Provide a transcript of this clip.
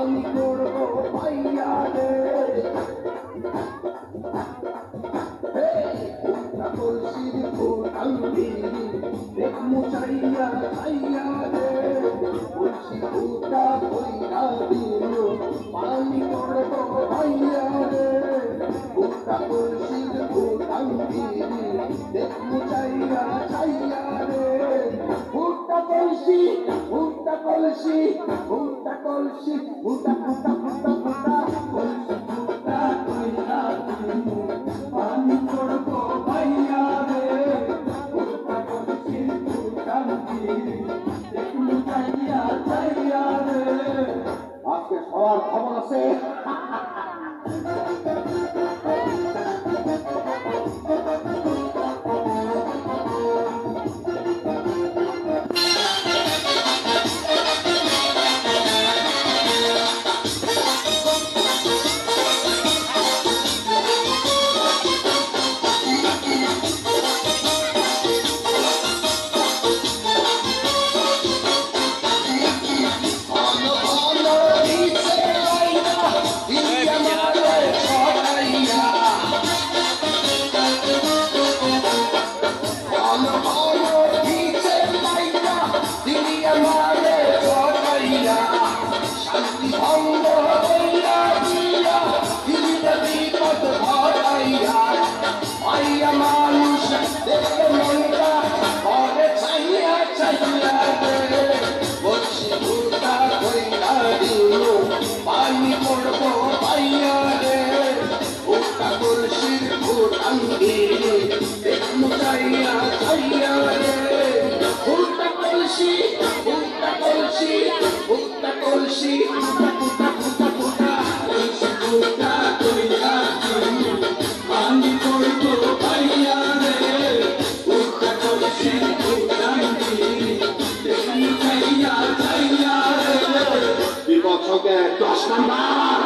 আমি করবো ভাইয়া রে কলসির ফুটাঙ্গি দেখমু চাইয়া চাইয়া রে কলসি ফুটা কইরা দিল পানি করবো ভাইয়া রে ফুটা কলসির ফুটাঙ্গি দেখমু চাইয়া চাইয়া রে ফুটা কলসি ফুটা কলসি ফুটা কলসি ফুটা ফুটা ফুটা ফুটা কলসি ফুটা কইরা দিল পানি করবো ভাইয়া রে ফুটা কলসি ফুটাঙ্গি দেখমু চাইয়া চাইয়া রে আজকে সবার খবর আছে বিপক্ষকে 10 নাম্বার